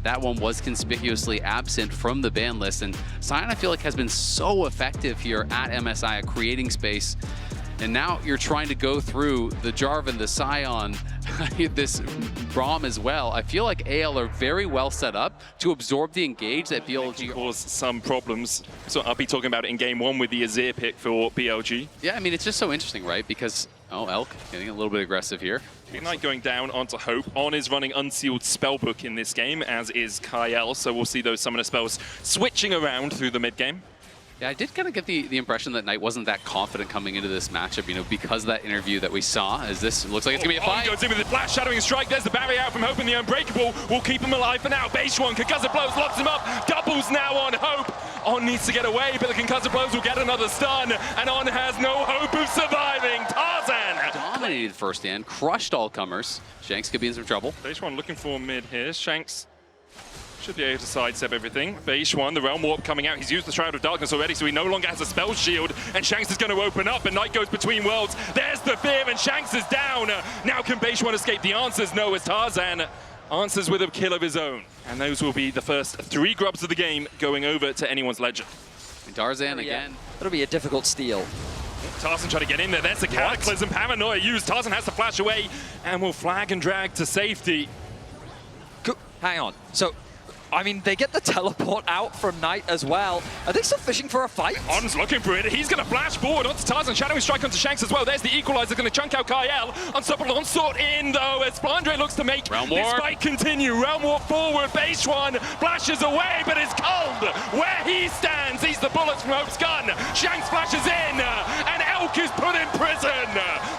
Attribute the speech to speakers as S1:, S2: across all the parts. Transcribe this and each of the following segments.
S1: That one was conspicuously absent from the ban list, and Sion, I feel like, has been so effective here at MSI at creating space. And now you're trying to go through the Jarvan, the Sion, this Braum as well. I feel like AL are very well set up to absorb the engage that BLG
S2: caused some problems. So I'll be talking about it in game one with the Azir pick for BLG.
S1: Yeah, I mean, it's just so interesting, right? Because, oh, Elk getting a little bit aggressive here.
S2: Knight going down onto Hope. On is running Unsealed Spellbook in this game, as is Kyle. So we'll see those summoner spells switching around through the mid game.
S1: Yeah, I did kind of get the impression that Knight wasn't that confident coming into this matchup, you know, because of that interview that we saw, as this looks like it's going to be a fight.
S2: Goes in with the flash, shadowing strike. There's the barrier out from Hope, and the Unbreakable will keep him alive for now. Base one, Concussive Blows locks him up. Doubles now on Hope. On needs to get away, but the Concussive Blows will get another stun, and On has no hope of surviving. Tarzan!
S1: Dominated first stand, crushed all comers. Shanks could be in some trouble.
S2: Base one looking for mid here. Shanks should be able to sidestep everything. Base one, the Realm Warp coming out. He's used the Shroud of Darkness already, so he no longer has a spell shield. And Shanks is going to open up, and Knight goes between worlds. There's the fear, and Shanks is down. Now can Base one escape? The answers no, as Tarzan answers with a kill of his own. And those will be the first 3 grubs of the game going over to anyone's legend.
S1: And Tarzan again.
S3: That'll be a difficult steal.
S2: Tarzan trying to get in there. There's the Cataclysm. Paranoia used. Tarzan has to flash away and will flag and drag to safety.
S3: Hang on. So, I mean, they get the teleport out from Knight as well. Are they still fishing for a fight?
S2: On's looking for it. He's going to flash forward onto Tarzan. Shadowing strike onto Shanks as well. There's the equalizer, going to chunk out Kyle. Unstoppable onslaught in, though, as Flandre looks to make this fight continue. Realm Warp forward. Base one flashes away, but is cold where he stands. He's the bullets from Hope's gun. Shanks flashes in, and Elk is put in prison.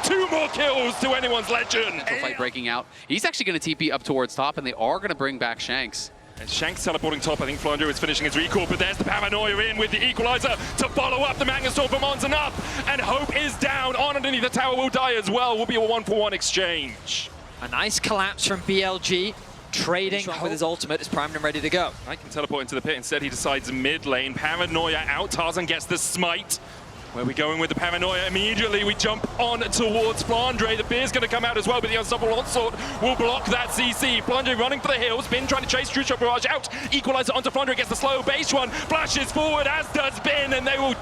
S2: 2 more kills to anyone's legend.
S1: Fight breaking out. He's actually going to TP up towards top, and they are going to bring back Shanks.
S2: And Shanks teleporting top. I think Flandre is finishing his recall, but there's the Paranoia in with the equalizer to follow up. The Magna Storm from On's enough, and Hope is down. On underneath the tower will die as well. Will be a 1-for-1 exchange.
S3: A nice collapse from BLG. Trading with his ultimate is primed and ready to go.
S2: I can teleport into the pit. Instead, he decides mid lane. Paranoia out. Tarzan gets the smite. Where are we going with the Paranoia? Immediately we jump on towards Flandre. The Beer's going to come out as well, but the Unstoppable Onslaught will block that CC. Flandre running for the hills. Bin trying to chase True Shot Barrage out. Equalizer onto Flandre, gets the slow base one. Flashes forward, as does Bin, and they will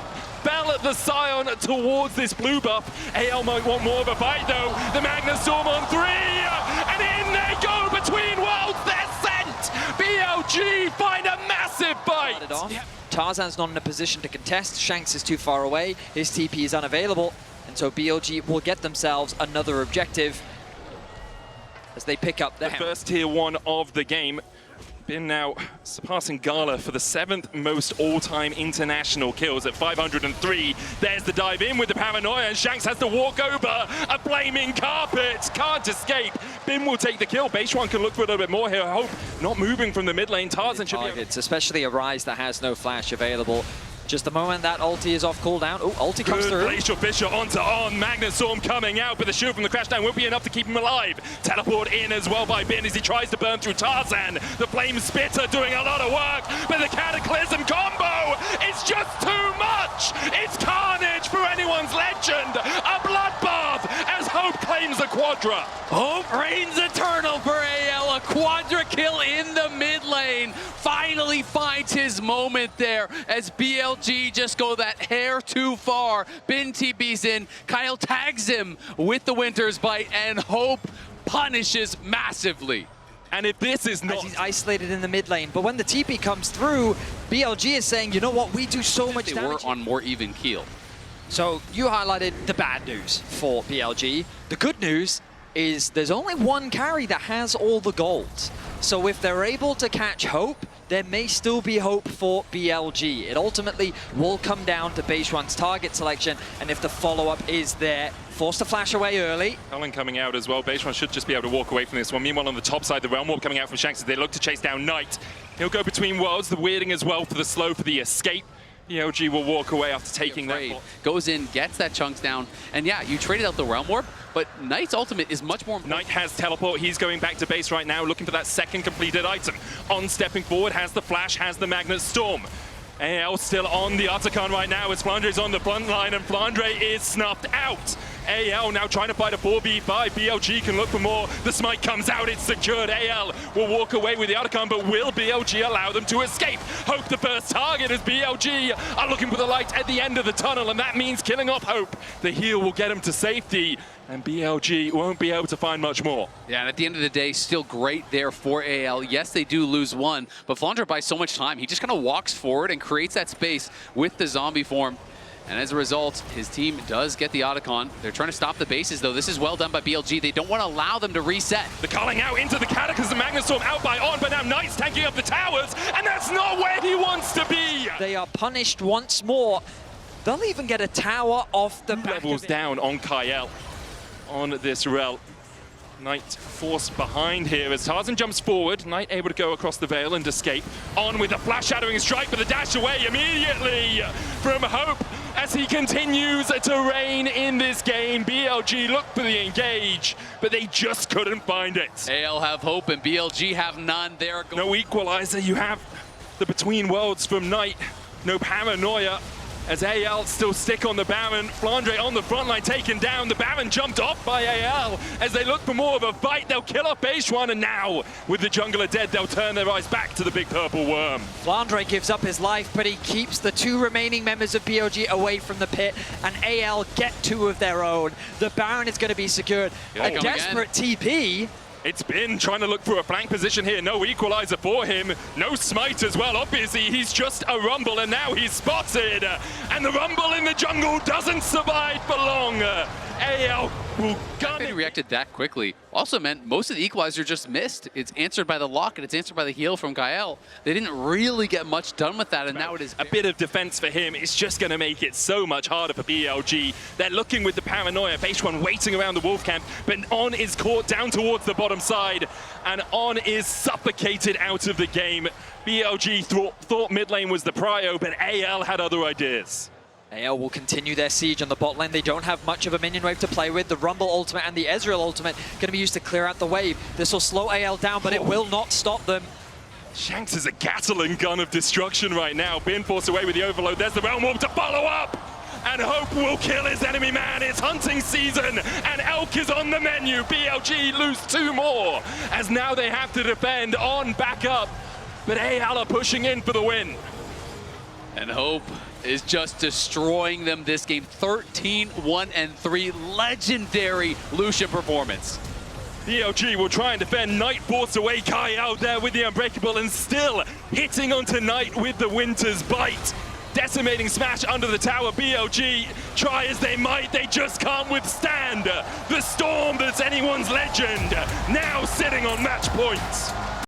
S2: bell at the Sion towards this blue buff. AL might want more of a fight, though. The Magna Storm on 3, and in they go between worlds. They're sent. BLG find a massive fight.
S3: Tarzan's not in a position to contest. Shanks is too far away. His TP is unavailable. And so BLG will get themselves another objective as they pick up the
S2: first tier 1 of the game. Bin now surpassing Gala for the 7th most all-time international kills at 503. There's the dive in with the Paranoia, and Shanks has to walk over a flaming carpet. Can't escape. Bin will take the kill. Base one can look for a little bit more here. Hope not moving from the mid lane. Tarzan should be...
S3: especially a Ryze that has no flash available. Just the moment that ulti is off cooldown. Oh, ulti comes through.
S2: Glacial Fisher onto On. Magna Storm coming out, but the shield from the Crashdown won't be enough to keep him alive. Teleport in as well by Bin as he tries to burn through Tarzan. The Flame Spitter doing a lot of work, but the Cataclysm combo is just too much. It's carnage for anyone's legend. A bloodbath as Hope claims the Quadra.
S1: Hope reigns eternal for AL. A Quadra kill in the mid lane. Finally finds his moment there as BLG just go that hair too far. Bin TP's in. Kyle tags him with the Winter's Bite, and Hope punishes massively.
S2: And if this is not...
S3: He's isolated in the mid lane, but when the TP comes through, BLG is saying, you know what, we do so much damage.
S1: We're on more even keel.
S3: So you highlighted the bad news for BLG. The good news is there's only one carry that has all the gold. So if they're able to catch Hope, there may still be hope for BLG. It ultimately will come down to Base One's target selection, and if the follow-up is there, forced to flash away early.
S2: Cullen coming out as well. Base One should just be able to walk away from this one. Meanwhile, on the top side, the Realm Warp coming out from Shanks as they look to chase down Knight. He'll go between worlds, the weirding as well for the slow for the escape. BLG will walk away after taking that.
S1: Goes in, gets that chunks down, and yeah, you traded out the Realm Warp, but Knight's ultimate is much more important.
S2: Knight has teleport. He's going back to base right now, looking for that second completed item. On stepping forward, has the flash, has the Magnet Storm. AL still on the Artican right now as Flandre is on the front line, and Flandre is snuffed out. AL now trying to fight a 4v5. BLG can look for more. The smite comes out, it's secured. AL will walk away with the outcome, but will BLG allow them to escape? Hope the first target as BLG are looking for the light at the end of the tunnel, and that means killing off Hope. The heal will get him to safety, and BLG won't be able to find much more.
S1: Yeah, and at the end of the day, still great there for AL. Yes, they do lose one, but Flandre buys so much time. He just kind of walks forward and creates that space with the zombie form. And as a result, his team does get the Otacon. They're trying to stop the bases, though. This is well done by BLG. They don't want to allow them to reset.
S2: The calling out into the Cataclysm Magnustorm out by On, but now Knight's tanking up the towers, and that's not where he wants to be!
S3: They are punished once more. They'll even get a tower off the back
S2: Levels
S3: of it.
S2: down on Kyle on this rel. Knight forced behind here as Tarzan jumps forward. Knight able to go across the veil and escape. On with a flash shadowing strike, but the dash away immediately from Hope as he continues to reign in this game. BLG looked for the engage, but they just couldn't find it.
S1: AL have Hope and BLG have none. They're
S2: No equalizer. You have the between worlds from Knight. No paranoia as AL still stick on the Baron. Flandre on the front line taken down. The Baron jumped off by AL as they look for more of a fight. They'll kill off base one, and now with the jungler dead, they'll turn their eyes back to the big purple worm.
S3: Flandre gives up his life, but he keeps the two remaining members of BLG away from the pit, and AL get two of their own. The Baron is going to be secured. A desperate TP.
S2: It's been trying to look for a flank position here. No equalizer for him. No smite as well. Obviously, he's just a rumble, and now he's spotted. And the rumble in the jungle doesn't survive for long. AL will gun
S1: They
S2: it.
S1: reacted that quickly. Also meant most of the equalizer just missed. It's answered by the lock, and it's answered by the heal from Gael. They didn't really get much done with that, and now it is
S2: a bit of defense for him. It's just going to make it so much harder for BLG. They're looking with the paranoia. Base one waiting around the wolf camp, but On is caught down towards the bottom side, and On is suffocated out of the game. BLG thought mid lane was the prio, but AL had other ideas.
S3: AL will continue their siege on the bot lane. They don't have much of a minion wave to play with. The Rumble ultimate and the Ezreal ultimate going to be used to clear out the wave. This will slow AL down, but it will not stop them.
S2: Shanks is a Gatling gun of destruction right now. Being forced away with the overload. There's the Realm Warp to follow up. And Hope will kill his enemy man. It's hunting season, and Elk is on the menu. BLG lose two more, as now they have to defend On back up. But AL are pushing in for the win.
S1: And Hope is just destroying them this game. 13-1-3, legendary Lucian performance.
S2: BLG will try and defend. Knight forced away. Kai out there with the Unbreakable and still hitting onto Knight with the Winter's Bite. Decimating smash under the tower. BLG try as they might, they just can't withstand the storm that's anyone's legend. Now sitting on match points.